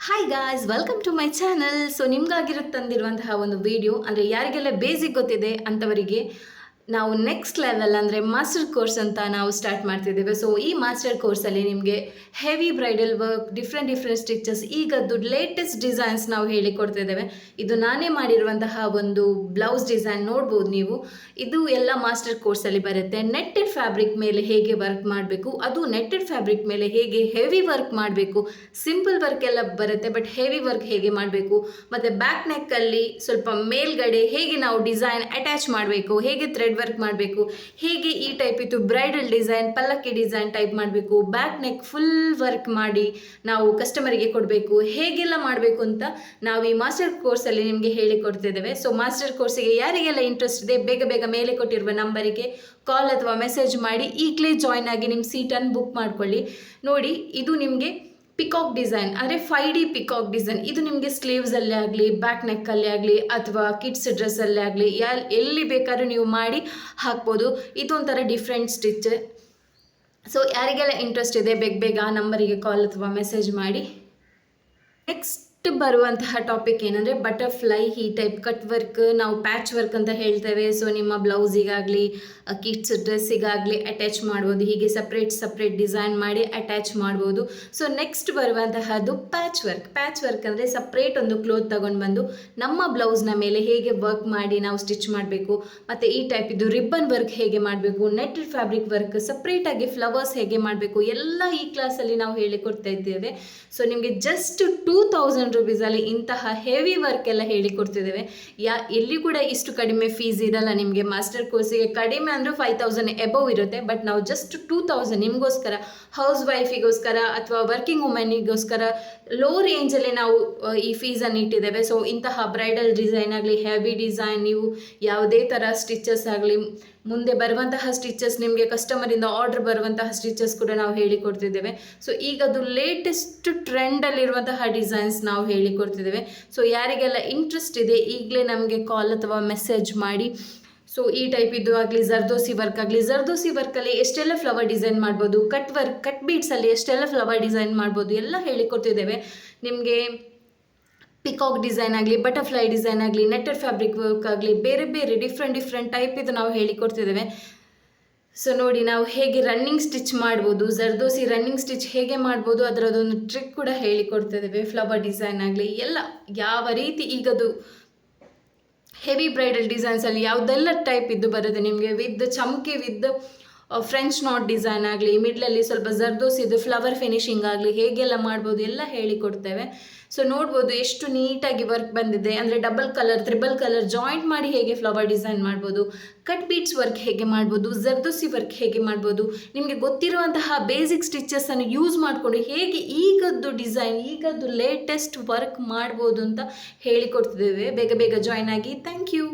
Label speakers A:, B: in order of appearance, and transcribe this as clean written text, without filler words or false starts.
A: Hi guys, welcome to my channel. So ತಂದಿರುವಂತಹ ಒಂದು video ಅಂದರೆ ಯಾರಿಗೆಲ್ಲ ಬೇಸಿಕ್ ಗೊತ್ತಿದೆ ಅಂಥವರಿಗೆ ನಾವು ನೆಕ್ಸ್ಟ್ ಲೆವೆಲ್ ಅಂದರೆ ಮಾಸ್ಟರ್ ಕೋರ್ಸ್ ಅಂತ ನಾವು ಸ್ಟಾರ್ಟ್ ಮಾಡ್ತಿದ್ದೇವೆ. ಸೊ ಈ ಮಾಸ್ಟರ್ ಕೋರ್ಸಲ್ಲಿ ನಿಮಗೆ heavy bridal work, different stitches, ಈಗದ್ದು ಲೇಟೆಸ್ಟ್ ಡಿಸೈನ್ಸ್ ನಾವು ಹೇಳಿಕೊಡ್ತಿದ್ದೇವೆ. ಇದು ನಾನೇ ಮಾಡಿರುವಂತಹ ಒಂದು ಬ್ಲೌಸ್ ಡಿಸೈನ್ ನೋಡ್ಬೋದು ನೀವು. ಇದು ಎಲ್ಲ ಮಾಸ್ಟರ್ ಕೋರ್ಸಲ್ಲಿ ಬರುತ್ತೆ. ನೆಟ್ಟೆಡ್ ಫ್ಯಾಬ್ರಿಕ್ ಮೇಲೆ ಹೇಗೆ ವರ್ಕ್ ಮಾಡಬೇಕು, ಅದು ನೆಟ್ಟೆಡ್ ಫ್ಯಾಬ್ರಿಕ್ ಮೇಲೆ ಹೇಗೆ ಹೆವಿ ವರ್ಕ್ ಮಾಡಬೇಕು, ಸಿಂಪಲ್ ವರ್ಕ್ ಎಲ್ಲ ಬರುತ್ತೆ ಬಟ್ ಹೆವಿ ವರ್ಕ್ ಹೇಗೆ ಮಾಡಬೇಕು, ಮತ್ತು ಬ್ಯಾಕ್ ನೆಕ್ಕಲ್ಲಿ ಸ್ವಲ್ಪ ಮೇಲ್ಗಡೆ ಹೇಗೆ ನಾವು ಡಿಸೈನ್ ಅಟ್ಯಾಚ್ ಮಾಡಬೇಕು, ಹೇಗೆ ಥ್ರೆಡ್ ವರ್ಕ್ ಮಾಡಬೇಕು, ಹೇಗೆ ಈ ಟೈಪ್ ಇತ್ತು ಬ್ರೈಡಲ್ ಡಿಸೈನ್, ಪಲ್ಲಕ್ಕಿ ಡಿಸೈನ್ ಟೈಪ್ ಮಾಡಬೇಕು, ಬ್ಯಾಕ್ ನೆಕ್ ಫುಲ್ ವರ್ಕ್ ಮಾಡಿ ನಾವು ಕಸ್ಟಮರಿಗೆ ಕೊಡಬೇಕು, ಹೇಗೆಲ್ಲ ಮಾಡಬೇಕು ಅಂತ ನಾವು ಈ ಮಾಸ್ಟರ್ ಕೋರ್ಸಲ್ಲಿ ನಿಮಗೆ ಹೇಳಿಕೊಡ್ತಿದ್ದೇವೆ. ಸೊ ಮಾಸ್ಟರ್ ಕೋರ್ಸಿಗೆ ಯಾರಿಗೆಲ್ಲ ಇಂಟ್ರೆಸ್ಟ್ ಇದೆ ಬೇಗ ಬೇಗ ಮೇಲೆ ಕೊಟ್ಟಿರುವ ನಂಬರಿಗೆ ಕಾಲ್ ಅಥವಾ ಮೆಸೇಜ್ ಮಾಡಿ ಈಗಲೇ ಜಾಯ್ನ್ ಆಗಿ ನಿಮ್ಮ ಸೀಟನ್ನು ಬುಕ್ ಮಾಡ್ಕೊಳ್ಳಿ. ನೋಡಿ, ಇದು ನಿಮಗೆ ಪಿಕಾಕ್ ಡಿಸೈನ್ ಅಂದರೆ 5D ಪಿಕಾಕ್ ಡಿಸೈನ್. ಇದು ನಿಮಗೆ ಸ್ಲೀವ್ಸಲ್ಲೇ ಆಗಲಿ, ಬ್ಯಾಕ್ ನೆಕ್ಕಲ್ಲೇ ಆಗಲಿ, ಅಥವಾ ಕಿಡ್ಸ್ ಡ್ರೆಸ್ಸಲ್ಲೇ ಆಗಲಿ, ಎಲ್ಲಿ ಬೇಕಾದ್ರೂ ನೀವು ಮಾಡಿ ಹಾಕ್ಬೋದು. ಇದೊಂಥರ ಡಿಫ್ರೆಂಟ್ ಸ್ಟಿಚ್. ಸೊ ಯಾರಿಗೆಲ್ಲ ಇಂಟ್ರೆಸ್ಟ್ ಇದೆ ಬೇಗ ಬೇಗ ಆ ನಂಬರಿಗೆ ಕಾಲ್ ಅಥವಾ ಮೆಸೇಜ್ ಮಾಡಿ. ನೆಕ್ಸ್ಟ್ ಬರುವಂತಹ ಟಾಪಿಕ್ ಏನಂದರೆ ಬಟರ್ಫ್ಲೈ, ಈ ಟೈಪ್ ಕಟ್ ವರ್ಕ್, ನಾವು ಪ್ಯಾಚ್ ವರ್ಕ್ ಅಂತ ಹೇಳ್ತೇವೆ. ಸೊ ನಿಮ್ಮ ಬ್ಲೌಸಿಗಾಗಲಿ ಕಿಡ್ಸ್ ಡ್ರೆಸ್ಸಿಗಾಗಲಿ ಅಟ್ಯಾಚ್ ಮಾಡ್ಬೋದು. ಹೀಗೆ ಸಪ್ರೇಟ್ ಡಿಸೈನ್ ಮಾಡಿ ಅಟ್ಯಾಚ್ ಮಾಡ್ಬೋದು. ಸೊ ನೆಕ್ಸ್ಟ್ ಬರುವಂತಹದ್ದು ಪ್ಯಾಚ್ ವರ್ಕ್ ಅಂದರೆ ಸಪ್ರೇಟ್ ಒಂದು ಕ್ಲೋತ್ ತಗೊಂಡು ಬಂದು ನಮ್ಮ ಬ್ಲೌಸ್ನ ಮೇಲೆ ಹೇಗೆ ವರ್ಕ್ ಮಾಡಿ ನಾವು ಸ್ಟಿಚ್ ಮಾಡಬೇಕು, ಮತ್ತು ಈ ಟೈಪ್ ಇದು ರಿಬ್ಬನ್ ವರ್ಕ್ ಹೇಗೆ ಮಾಡಬೇಕು, ನೆಟ್ಟೆಡ್ ಫ್ಯಾಬ್ರಿಕ್ ವರ್ಕ್, ಸಪ್ರೇಟಾಗಿ ಫ್ಲವರ್ಸ್ ಹೇಗೆ ಮಾಡಬೇಕು, ಎಲ್ಲ ಈ ಕ್ಲಾಸಲ್ಲಿ ನಾವು ಹೇಳಿಕೊಡ್ತಾ ಇದ್ದೇವೆ. ಸೊ ನಿಮಗೆ ಜಸ್ಟ್ 2000 ರೂಪೀಸಲ್ಲಿ ಇಂತಹ ಹೆವಿ ವರ್ಕ್ ಎಲ್ಲ ಹೇಳಿಕೊಡ್ತಿದ್ದೇವೆ. ಎಲ್ಲಿ ಕೂಡ ಇಷ್ಟು ಕಡಿಮೆ ಫೀಸ್ ಇರಲ್ಲ ನಿಮಗೆ. ಮಾಸ್ಟರ್ ಕೋರ್ಸಿಗೆ ಕಡಿಮೆ ಅಂದರೆ 5000 ಎಬವ್ ಇರುತ್ತೆ. ಬಟ್ ನಾವು ಜಸ್ಟ್ 2000 ನಿಮಗೋಸ್ಕರ, ಹೌಸ್ ವೈಫಿಗೋಸ್ಕರ ಅಥವಾ ವರ್ಕಿಂಗ್ ವುಮೆನಿಗೋಸ್ಕರ ಲೋ ರೇಂಜಲ್ಲಿ ನಾವು ಈ ಫೀಸನ್ನು ಇಟ್ಟಿದ್ದೇವೆ. ಸೊ ಇಂತಹ ಬ್ರೈಡಲ್ ಡಿಸೈನ್ ಆಗಲಿ, ಹೆವಿ ಡಿಸೈನ್, ನೀವು ಯಾವುದೇ ಥರ ಸ್ಟಿಚಸ್ ಆಗಲಿ, ಮುಂದೆ ಬರುವಂತಹ ಸ್ಟಿಚಸ್, ನಿಮಗೆ ಕಸ್ಟಮರಿಂದ ಆರ್ಡರ್ ಬರುವಂತಹ ಸ್ಟಿಚಸ್ ಕೂಡ ನಾವು ಹೇಳಿಕೊಡ್ತಿದ್ದೇವೆ. ಸೊ ಈಗದು ಲೇಟೆಸ್ಟ್ ಟ್ರೆಂಡಲ್ಲಿರುವಂತಹ ಡಿಸೈನ್ಸ್ ನಾವು ಹೇಳಿಕೊಡ್ತಿದ್ದೇವೆ. ಸೊ ಯಾರಿಗೆಲ್ಲ ಇಂಟ್ರೆಸ್ಟ್ ಇದೆ ಈಗಲೇ ನಮಗೆ ಕಾಲ್ ಅಥವಾ ಮೆಸೇಜ್ ಮಾಡಿ. ಸೊ ಈ ಟೈಪ್ ಇದು ಆಗಲಿ, ಜರ್ದೋಸಿ ವರ್ಕ್ ಆಗಲಿ, ಜರ್ದೋಸಿ ವರ್ಕಲ್ಲಿ ಎಷ್ಟೆಲ್ಲ ಫ್ಲವರ್ ಡಿಸೈನ್ ಮಾಡ್ಬೋದು, ಕಟ್ ಬೀಡ್ಸಲ್ಲಿ ಎಷ್ಟೆಲ್ಲ ಫ್ಲವರ್ ಡಿಸೈನ್ ಮಾಡ್ಬೋದು ಎಲ್ಲ ಹೇಳಿಕೊಡ್ತಿದ್ದೇವೆ. ನಿಮಗೆ ಪಿಕಾಕ್ ಡಿಸೈನ್ ಆಗಲಿ, ಬಟರ್ಫ್ಲೈ ಡಿಸೈನ್ ಆಗಲಿ, ನೆಟ್ಟೆಡ್ ಫ್ಯಾಬ್ರಿಕ್ ವರ್ಕ್ ಆಗಲಿ, ಬೇರೆ ಡಿಫ್ರೆಂಟ್ ಟೈಪ್ ಇದು ನಾವು ಹೇಳಿಕೊಡ್ತಿದ್ದೇವೆ. ಸೊ ನೋಡಿ, ನಾವು ಹೇಗೆ ರನ್ನಿಂಗ್ ಸ್ಟಿಚ್ ಮಾಡ್ಬೋದು, ಜರ್ದೋಸಿ ರನ್ನಿಂಗ್ ಸ್ಟಿಚ್ ಹೇಗೆ ಮಾಡ್ಬೋದು ಅದರದೊಂದು ಟ್ರಿಕ್ ಕೂಡ ಹೇಳಿಕೊಡ್ತಿದ್ದೇವೆ. ಫ್ಲವರ್ ಡಿಸೈನ್ ಆಗಲಿ ಎಲ್ಲ ಯಾವ ರೀತಿ ಈಗದು ಹೆವಿ ಬ್ರೈಡಲ್ ಡಿಸೈನ್ಸಲ್ಲಿ ಯಾವುದೆಲ್ಲ ಟೈಪ್ ಇದ್ದು ಬರುತ್ತೆ ನಿಮಗೆ, ವಿತ್ ಚಮಕಿ, ವಿತ್ ಫ್ರೆಂಚ್ ನಾಟ್ ಡಿಸೈನ್ ಆಗಲಿ, ಮಿಡ್ಲಲ್ಲಿ ಸ್ವಲ್ಪ ಜರ್ದೋಸಿದು ಫ್ಲವರ್ ಫಿನಿಶಿಂಗ್ ಆಗಲಿ, ಹೇಗೆಲ್ಲ ಮಾಡ್ಬೋದು ಎಲ್ಲ ಹೇಳಿಕೊಡ್ತೇವೆ. ಸೊ ನೋಡ್ಬೋದು ಎಷ್ಟು ನೀಟಾಗಿ ವರ್ಕ್ ಬಂದಿದೆ. ಅಂದರೆ double colour, triple colour joint ಮಾಡಿ ಹೇಗೆ ಫ್ಲವರ್ ಡಿಸೈನ್ ಮಾಡ್ಬೋದು, ಕಟ್ ಬೀಟ್ಸ್ ವರ್ಕ್ ಹೇಗೆ ಮಾಡ್ಬೋದು, ಜರ್ದೋಸಿ ವರ್ಕ್ ಹೇಗೆ ಮಾಡ್ಬೋದು, ನಿಮಗೆ ಗೊತ್ತಿರುವಂತಹ ಬೇಸಿಕ್ ಸ್ಟಿಚಸ್ಸನ್ನು ಯೂಸ್ ಮಾಡಿಕೊಂಡು ಹೇಗೆ ಈಗದ್ದು ಡಿಸೈನ್, ಈಗದ್ದು ಲೇಟೆಸ್ಟ್ ವರ್ಕ್ ಮಾಡ್ಬೋದು ಅಂತ ಹೇಳಿಕೊಡ್ತಿದ್ದೇವೆ. ಬೇಗ ಜಾಯ್ನ್ ಆಗಿ. Thank you.